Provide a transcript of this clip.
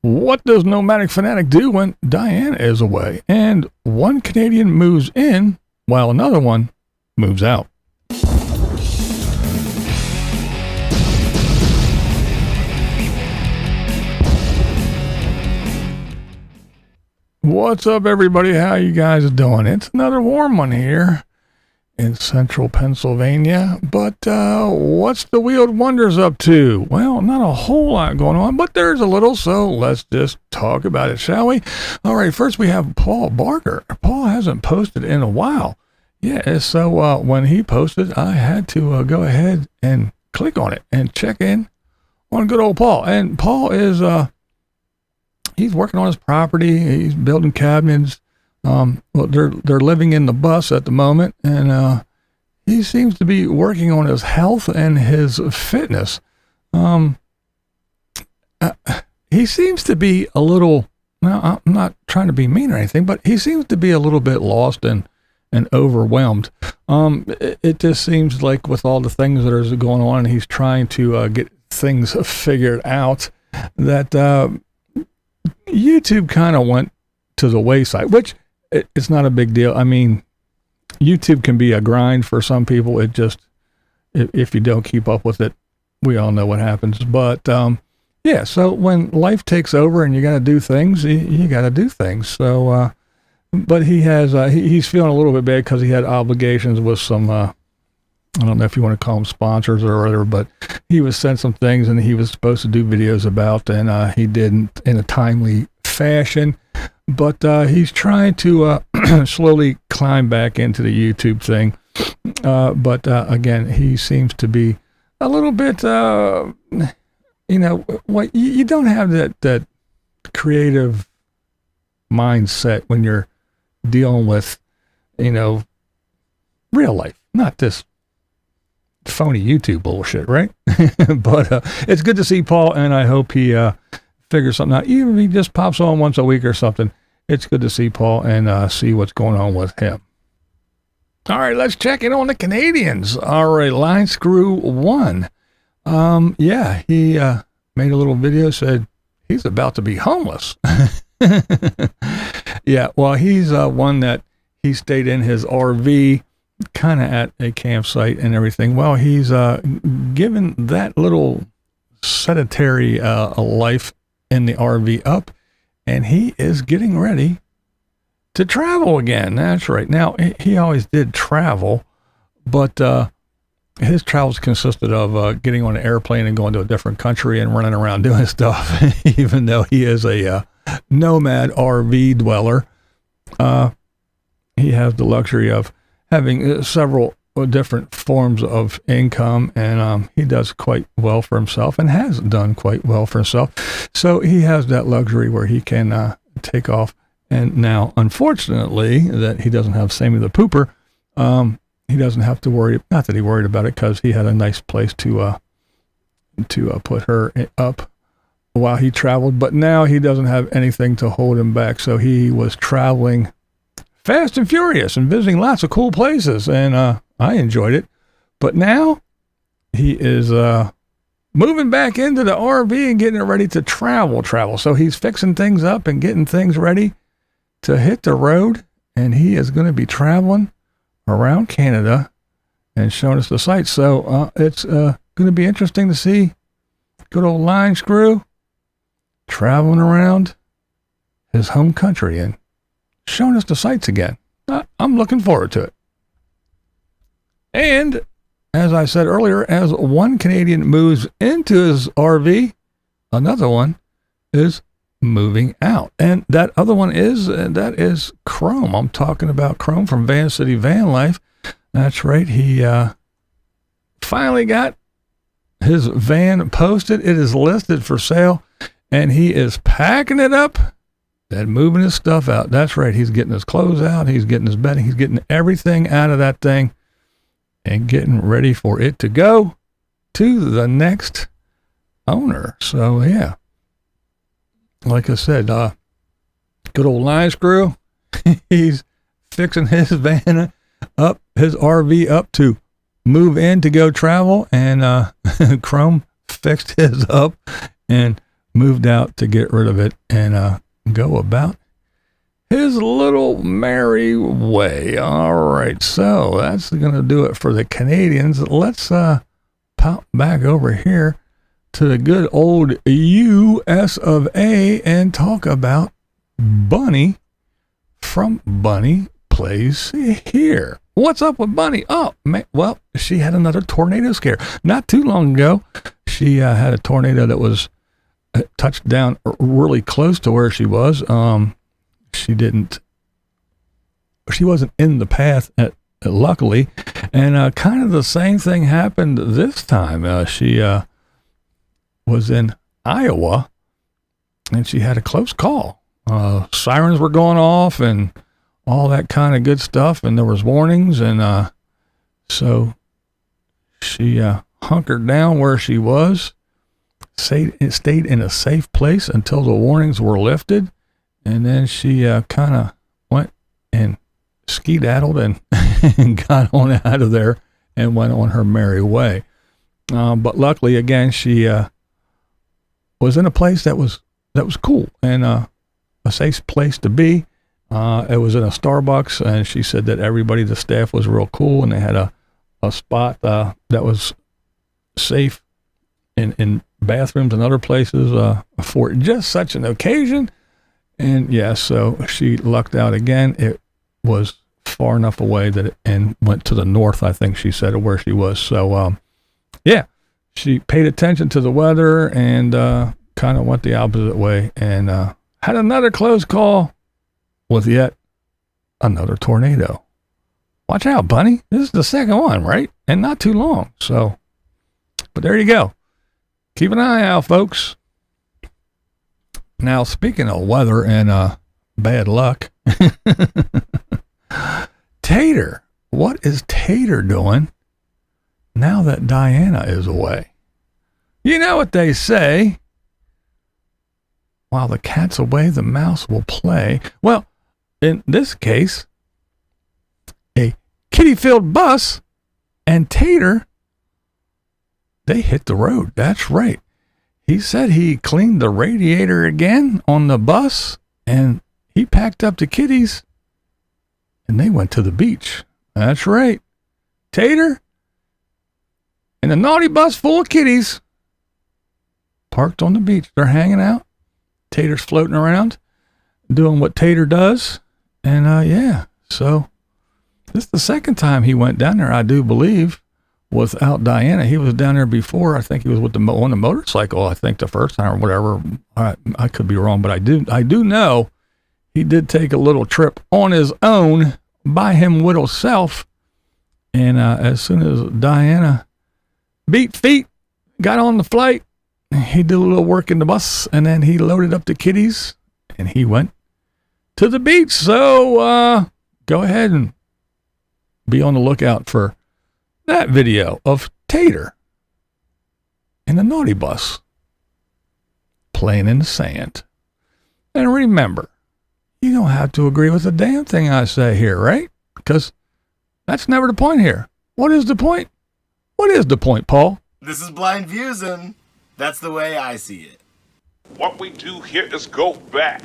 What does Nomadic Fanatic do when Diane is away? And one Canadian moves in while another one moves out. What's up, everybody? How you guys doing? It's another warm one here in central Pennsylvania, but what's the Wheeled Wonders up to? Well, not a whole lot going on, but there's a little, so let's just talk about it, shall we? All right, first we have Paul Barger. Paul hasn't posted in a while. Yeah, so when he posted, I had to go ahead and click on it and check in on good old Paul. And Paul is he's working on his property. He's building cabinets. Well, they're living in the bus at the moment, and he seems to be working on his health and his fitness. He seems to be a little. Now, I'm not trying to be mean or anything, but he seems to be a little bit lost and overwhelmed. It just seems like with all the things that are going on, he's trying to get things figured out, that YouTube kind of went to the wayside, which it's not a big deal. I mean, YouTube can be a grind for some people. It just, if you don't keep up with it, we all know what happens. But yeah, so when life takes over and you got to do things, you got to do things. So, but he has, he's feeling a little bit bad because he had obligations with some, I don't know if you want to call them sponsors or whatever, but he was sent some things and he was supposed to do videos about, and he didn't in a timely fashion. But he's trying to slowly climb back into the YouTube thing. But again, he seems to be a little bit, you know, what you don't have that creative mindset when you're dealing with, you know, real life, not this phony YouTube bullshit, right? But it's good to see Paul, and I hope he figures something out. Even if he just pops on once a week or something, it's good to see Paul and see what's going on with him. All right, let's check in on the Canadians. All right, Linescrew won. Yeah, he made a little video, said he's about to be homeless. Yeah, well, he's one that he stayed in his RV, kind of at a campsite and everything. Well, he's given that little sedentary life in the RV up, and he is getting ready to travel again. That's right. Now, he always did travel, but his travels consisted of getting on an airplane and going to a different country and running around doing stuff. Even though he is a nomad RV dweller, he has the luxury of having several different forms of income, and he does quite well for himself and has done quite well for himself. So he has that luxury where he can take off. And now, unfortunately, that he doesn't have Sammy the Pooper, he doesn't have to worry. Not that he worried about it, because he had a nice place to put her up while he traveled. But now he doesn't have anything to hold him back. So he was traveling fast and furious and visiting lots of cool places, and I enjoyed it. But now he is moving back into the RV and getting it ready to travel. So he's fixing things up and getting things ready to hit the road, and he is going to be traveling around Canada and showing us the sights. So it's going to be interesting to see good old Linescrew traveling around his home country and showing us the sights again. I'm looking forward to it. And as I said earlier, as one Canadian moves into his RV, another one is moving out. And that other one is Chrome. I'm talking about Chrome from Vancity Vanlife. That's right. He finally got his van posted. It is listed for sale, and he is packing it up and moving his stuff out. That's right. He's getting his clothes out. He's getting his bedding. He's getting everything out of that thing and getting ready for it to go to the next owner. So, yeah. Like I said, good old Linescrew, he's fixing his van up, his RV up to move in to go travel, and Chrome fixed his up and moved out to get rid of it and go about his little merry way. All right, so that's going to do it for the Canadians. Let's pop back over here to the good old US of A and talk about Bunny from BunnyPlaysHere. What's up with Bunny? Oh, man, well, she had another tornado scare. Not too long ago, she had a tornado that was touched down really close to where she was. She wasn't in the path, luckily. And kind of the same thing happened this time. She was in Iowa, and she had a close call. Sirens were going off and all that kind of good stuff, and there was warnings, and so she hunkered down where she was, stayed in a safe place until the warnings were lifted, and then she kind of went and skedaddled and got on out of there and went on her merry way. But luckily, again, she was in a place that was cool and a safe place to be. It was in a Starbucks, and she said that everybody, the staff, was real cool, and they had a spot that was safe in bathrooms and other places for just such an occasion. And yeah, so she lucked out again. It was far enough away that and went to the north, I think she said, of where she was. So yeah, she paid attention to the weather and kind of went the opposite way and had another close call with yet another tornado. Watch out, Bunny. This is the second one, right? And not too long. So, but there you go. Keep an eye out, folks. Now, speaking of weather and bad luck, Tater. What is Tater doing now that Diana is away? You know what they say. While the cat's away, the mouse will play. Well, in this case, a kitty-filled bus and Tater, they hit the road. That's right. He said he cleaned the radiator again on the bus, and he packed up the kitties, and they went to the beach. That's right. Tater and a naughty bus full of kitties parked on the beach. They're hanging out. Tater's floating around, doing what Tater does. And yeah, so this is the second time he went down there, I do believe, without Diana. He was down there before. I think he was with on the motorcycle, I think, the first time or whatever. I could be wrong, but I do know he did take a little trip on his own by him little self. And as soon as Diana beat feet, got on the flight, he did a little work in the bus, and then he loaded up the kitties, and he went to the beach. So go ahead and be on the lookout for that video of Tater and the naughty bus playing in the sand. And remember, you don't have to agree with a damn thing I say here, right? Because that's never the point here. What is the point? What is the point, Paul? This is Blind Views, and that's the way I see it. What we do here is go back.